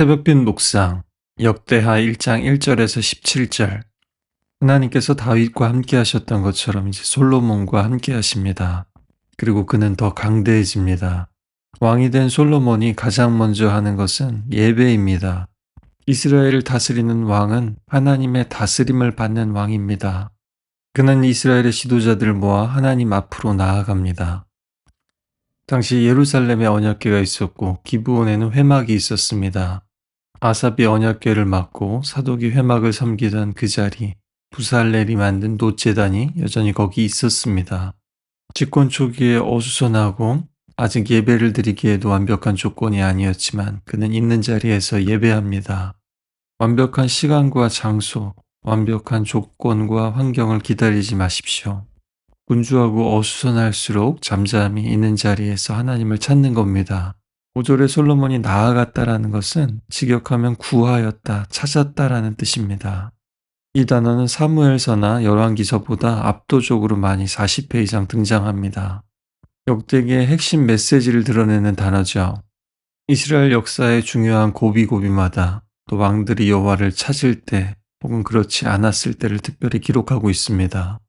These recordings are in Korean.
새벽빛 묵상 역대하 1장 1절에서 17절. 하나님께서 다윗과 함께 하셨던 것처럼 이제 솔로몬과 함께 하십니다. 그리고 그는 더 강대해집니다. 왕이 된 솔로몬이 가장 먼저 하는 것은 예배입니다. 이스라엘을 다스리는 왕은 하나님의 다스림을 받는 왕입니다. 그는 이스라엘의 지도자들을 모아 하나님 앞으로 나아갑니다. 당시 예루살렘에 언약궤가 있었고 기브온에는 회막이 있었습니다. 아삽이 언약궤를 맡고 사독이 회막을 섬기던 그 자리, 부살렐이 만든 놋제단이 여전히 거기 있었습니다. 집권 초기에 어수선하고 아직 예배를 드리기에도 완벽한 조건이 아니었지만 그는 있는 자리에서 예배합니다. 완벽한 시간과 장소, 완벽한 조건과 환경을 기다리지 마십시오. 분주하고 어수선할수록 잠잠히 있는 자리에서 하나님을 찾는 겁니다. 5절에 솔로몬이 나아갔다라는 것은 직역하면 구하였다, 찾았다라는 뜻입니다. 이 단어는 사무엘서나 열왕기서보다 압도적으로 많이 40회 이상 등장합니다. 역대기의 핵심 메시지를 드러내는 단어죠. 이스라엘 역사의 중요한 고비고비마다 또 왕들이 여호와를 찾을 때 혹은 그렇지 않았을 때를 특별히 기록하고 있습니다.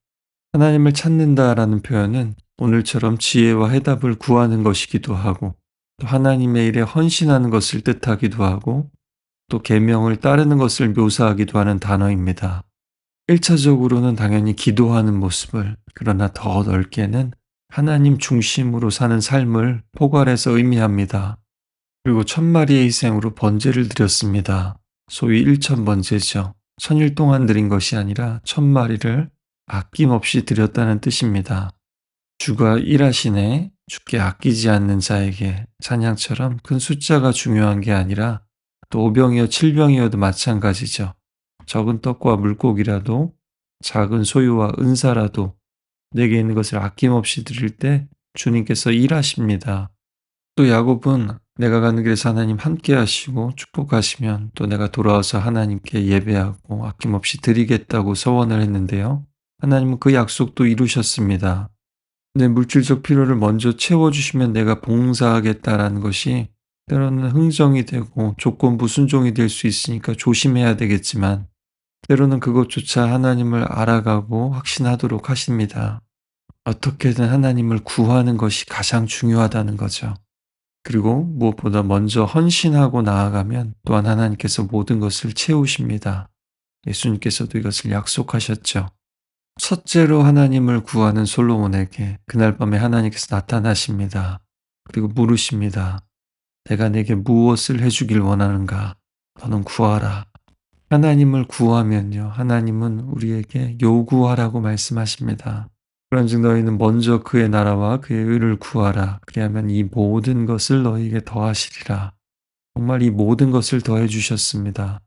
하나님을 찾는다라는 표현은 오늘처럼 지혜와 해답을 구하는 것이기도 하고 또 하나님의 일에 헌신하는 것을 뜻하기도 하고 또 계명을 따르는 것을 묘사하기도 하는 단어입니다. 1차적으로는 당연히 기도하는 모습을, 그러나 더 넓게는 하나님 중심으로 사는 삶을 포괄해서 의미합니다. 그리고 1000마리의 희생으로 번제를 드렸습니다. 소위 1000번제죠. 1000일 동안 드린 것이 아니라 1000마리를 아낌없이 드렸다는 뜻입니다. 주가 일하시네, 주께 아끼지 않는 자에게 찬양처럼 큰 숫자가 중요한 게 아니라 또 5병이어 7병이어도 마찬가지죠. 적은 떡과 물고기라도 작은 소유와 은사라도 내게 있는 것을 아낌없이 드릴 때 주님께서 일하십니다. 또 야곱은 내가 가는 길에서 하나님 함께 하시고 축복하시면 또 내가 돌아와서 하나님께 예배하고 아낌없이 드리겠다고 서원을 했는데요. 하나님은 그 약속도 이루셨습니다. 내 물질적 필요를 먼저 채워주시면 내가 봉사하겠다라는 것이 때로는 흥정이 되고 조건부 순종이 될 수 있으니까 조심해야 되겠지만 때로는 그것조차 하나님을 알아가고 확신하도록 하십니다. 어떻게든 하나님을 구하는 것이 가장 중요하다는 거죠. 그리고 무엇보다 먼저 헌신하고 나아가면 또한 하나님께서 모든 것을 채우십니다. 예수님께서도 이것을 약속하셨죠. 첫째로 하나님을 구하는 솔로몬에게 그날 밤에 하나님께서 나타나십니다. 그리고 물으십니다. 내가 내게 무엇을 해주길 원하는가? 너는 구하라. 하나님을 구하면요, 하나님은 우리에게 요구하라고 말씀하십니다. 그런즉 너희는 먼저 그의 나라와 그의 의를 구하라. 그리하면 이 모든 것을 너희에게 더하시리라. 정말 이 모든 것을 더해 주셨습니다.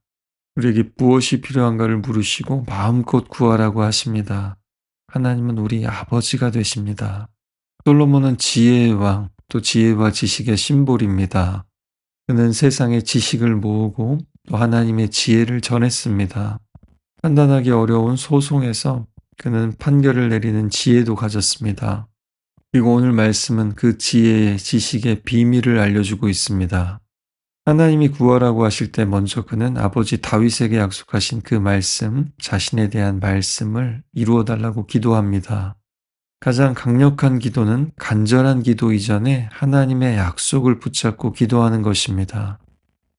우리에게 무엇이 필요한가를 물으시고 마음껏 구하라고 하십니다. 하나님은 우리 아버지가 되십니다. 솔로몬은 지혜의 왕, 또 지혜와 지식의 심볼입니다. 그는 세상의 지식을 모으고 또 하나님의 지혜를 전했습니다. 판단하기 어려운 소송에서 그는 판결을 내리는 지혜도 가졌습니다. 그리고 오늘 말씀은 그 지혜의 지식의 비밀을 알려주고 있습니다. 하나님이 구하라고 하실 때 먼저 그는 아버지 다윗에게 약속하신 그 말씀, 자신에 대한 말씀을 이루어 달라고 기도합니다. 가장 강력한 기도는 간절한 기도 이전에 하나님의 약속을 붙잡고 기도하는 것입니다.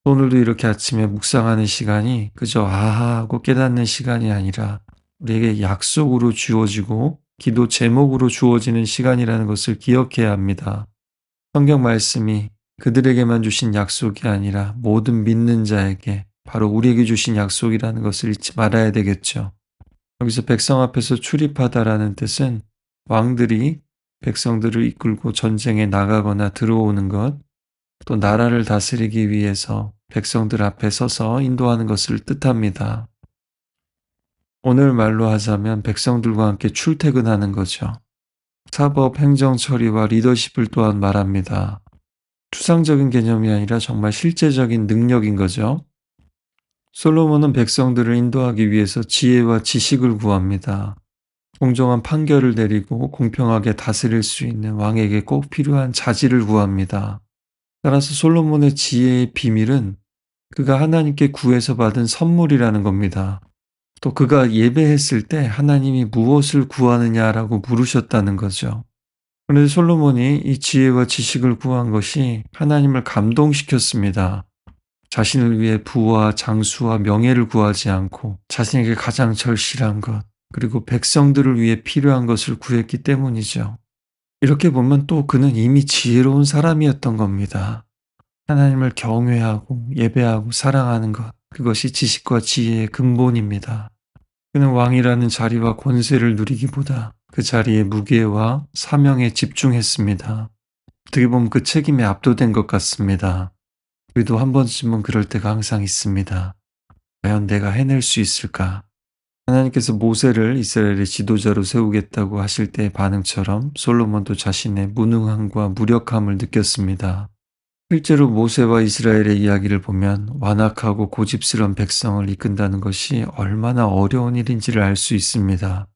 오늘도 이렇게 아침에 묵상하는 시간이 그저 아하 하고 깨닫는 시간이 아니라 우리에게 약속으로 주어지고 기도 제목으로 주어지는 시간이라는 것을 기억해야 합니다. 성경 말씀이 그들에게만 주신 약속이 아니라 모든 믿는 자에게 바로 우리에게 주신 약속이라는 것을 잊지 말아야 되겠죠. 여기서 백성 앞에서 출입하다라는 뜻은 왕들이 백성들을 이끌고 전쟁에 나가거나 들어오는 것, 또 나라를 다스리기 위해서 백성들 앞에 서서 인도하는 것을 뜻합니다. 오늘 말로 하자면 백성들과 함께 출퇴근하는 거죠. 사법, 행정 처리와 리더십을 또한 말합니다. 추상적인 개념이 아니라 정말 실제적인 능력인 거죠. 솔로몬은 백성들을 인도하기 위해서 지혜와 지식을 구합니다. 공정한 판결을 내리고 공평하게 다스릴 수 있는 왕에게 꼭 필요한 자질을 구합니다. 따라서 솔로몬의 지혜의 비밀은 그가 하나님께 구해서 받은 선물이라는 겁니다. 또 그가 예배했을 때 하나님이 무엇을 구하느냐라고 물으셨다는 거죠. 그런데 솔로몬이 이 지혜와 지식을 구한 것이 하나님을 감동시켰습니다. 자신을 위해 부와 장수와 명예를 구하지 않고 자신에게 가장 절실한 것, 그리고 백성들을 위해 필요한 것을 구했기 때문이죠. 이렇게 보면 또 그는 이미 지혜로운 사람이었던 겁니다. 하나님을 경외하고 예배하고 사랑하는 것, 그것이 지식과 지혜의 근본입니다. 그는 왕이라는 자리와 권세를 누리기보다 그 자리의 무게와 사명에 집중했습니다. 어떻게 보면 그 책임에 압도된 것 같습니다. 우리도 한 번쯤은 그럴 때가 항상 있습니다. 과연 내가 해낼 수 있을까? 하나님께서 모세를 이스라엘의 지도자로 세우겠다고 하실 때의 반응처럼 솔로몬도 자신의 무능함과 무력함을 느꼈습니다. 실제로 모세와 이스라엘의 이야기를 보면 완악하고 고집스러운 백성을 이끈다는 것이 얼마나 어려운 일인지를 알 수 있습니다.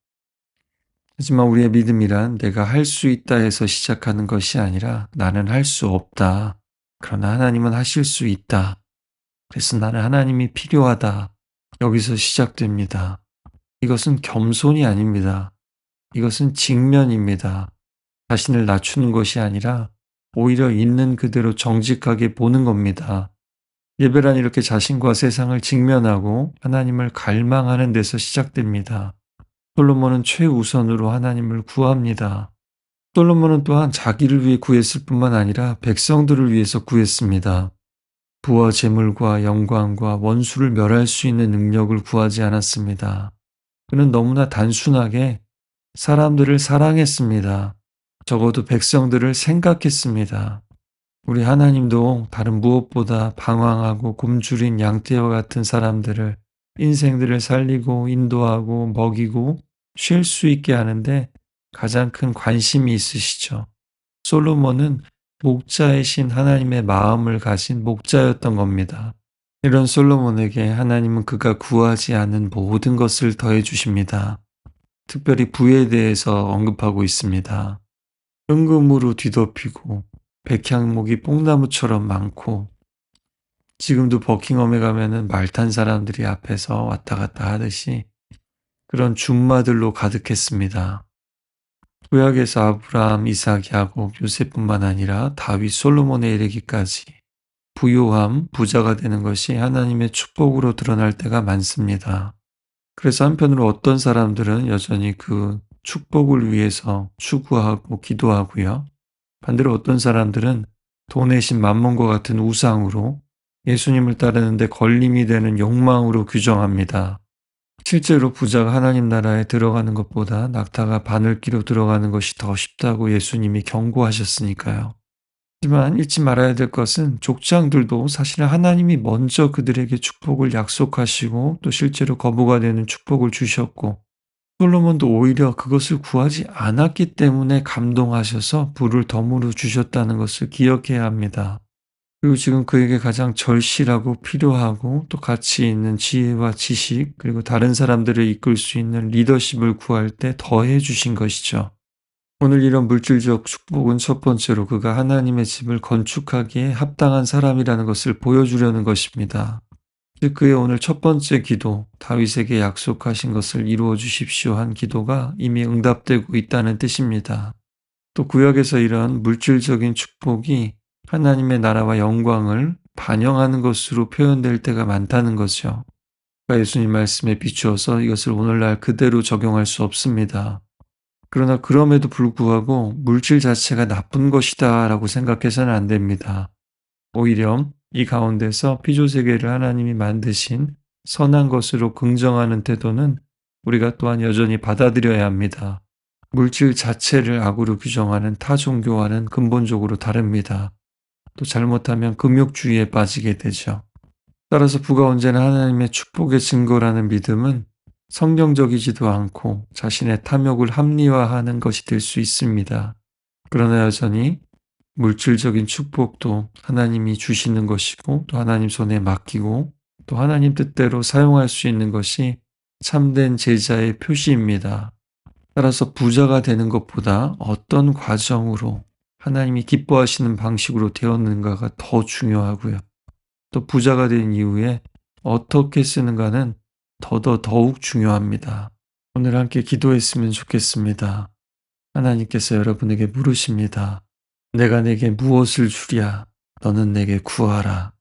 하지만 우리의 믿음이란 내가 할 수 있다 해서 시작하는 것이 아니라 나는 할 수 없다. 그러나 하나님은 하실 수 있다. 그래서 나는 하나님이 필요하다. 여기서 시작됩니다. 이것은 겸손이 아닙니다. 이것은 직면입니다. 자신을 낮추는 것이 아니라 오히려 있는 그대로 정직하게 보는 겁니다. 예배란 이렇게 자신과 세상을 직면하고 하나님을 갈망하는 데서 시작됩니다. 솔로몬은 최우선으로 하나님을 구합니다. 솔로몬은 또한 자기를 위해 구했을 뿐만 아니라 백성들을 위해서 구했습니다. 부와 재물과 영광과 원수를 멸할 수 있는 능력을 구하지 않았습니다. 그는 너무나 단순하게 사람들을 사랑했습니다. 적어도 백성들을 생각했습니다. 우리 하나님도 다른 무엇보다 방황하고 굶주린 양떼와 같은 사람들을 인생들을 살리고 인도하고 먹이고 쉴 수 있게 하는데 가장 큰 관심이 있으시죠. 솔로몬은 목자의 신 하나님의 마음을 가진 목자였던 겁니다. 이런 솔로몬에게 하나님은 그가 구하지 않은 모든 것을 더해 주십니다. 특별히 부에 대해서 언급하고 있습니다. 은금으로 뒤덮이고 백향목이 뽕나무처럼 많고 지금도 버킹엄에 가면은 말 탄 사람들이 앞에서 왔다 갔다 하듯이 그런 준마들로 가득했습니다. 구약에서 아브라함, 이삭, 야곱, 요셉뿐만 아니라 다윗, 솔로몬에 이르기까지 부요함, 부자가 되는 것이 하나님의 축복으로 드러날 때가 많습니다. 그래서 한편으로 어떤 사람들은 여전히 그 축복을 위해서 추구하고 기도하고요. 반대로 어떤 사람들은 돈의 신 맘몬과 같은 우상으로 예수님을 따르는데 걸림이 되는 욕망으로 규정합니다. 실제로 부자가 하나님 나라에 들어가는 것보다 낙타가 바늘기로 들어가는 것이 더 쉽다고 예수님이 경고하셨으니까요. 하지만 잊지 말아야 될 것은 족장들도 사실은 하나님이 먼저 그들에게 축복을 약속하시고 또 실제로 거부가 되는 축복을 주셨고 솔로몬도 오히려 그것을 구하지 않았기 때문에 감동하셔서 불을 덤으로 주셨다는 것을 기억해야 합니다. 그리고 지금 그에게 가장 절실하고 필요하고 또 가치 있는 지혜와 지식 그리고 다른 사람들을 이끌 수 있는 리더십을 구할 때 더해 주신 것이죠. 오늘 이런 물질적 축복은 첫 번째로 그가 하나님의 집을 건축하기에 합당한 사람이라는 것을 보여주려는 것입니다. 즉 그의 오늘 첫 번째 기도, 다윗에게 약속하신 것을 이루어 주십시오 한 기도가 이미 응답되고 있다는 뜻입니다. 또 구약에서 이런 물질적인 축복이 하나님의 나라와 영광을 반영하는 것으로 표현될 때가 많다는 거죠. 그러니까 예수님 말씀에 비추어서 이것을 오늘날 그대로 적용할 수 없습니다. 그러나 그럼에도 불구하고 물질 자체가 나쁜 것이다 라고 생각해서는 안 됩니다. 오히려 이 가운데서 피조세계를 하나님이 만드신 선한 것으로 긍정하는 태도는 우리가 또한 여전히 받아들여야 합니다. 물질 자체를 악으로 규정하는 타 종교와는 근본적으로 다릅니다. 또 잘못하면 금욕주의에 빠지게 되죠. 따라서 부가 언제나 하나님의 축복의 증거라는 믿음은 성경적이지도 않고 자신의 탐욕을 합리화하는 것이 될 수 있습니다. 그러나 여전히 물질적인 축복도 하나님이 주시는 것이고 또 하나님 손에 맡기고 또 하나님 뜻대로 사용할 수 있는 것이 참된 제자의 표시입니다. 따라서 부자가 되는 것보다 어떤 과정으로 하나님이 기뻐하시는 방식으로 되었는가가 더 중요하고요. 또 부자가 된 이후에 어떻게 쓰는가는 더욱 중요합니다. 오늘 함께 기도했으면 좋겠습니다. 하나님께서 여러분에게 물으십니다. 내가 내게 무엇을 주랴? 너는 내게 구하라.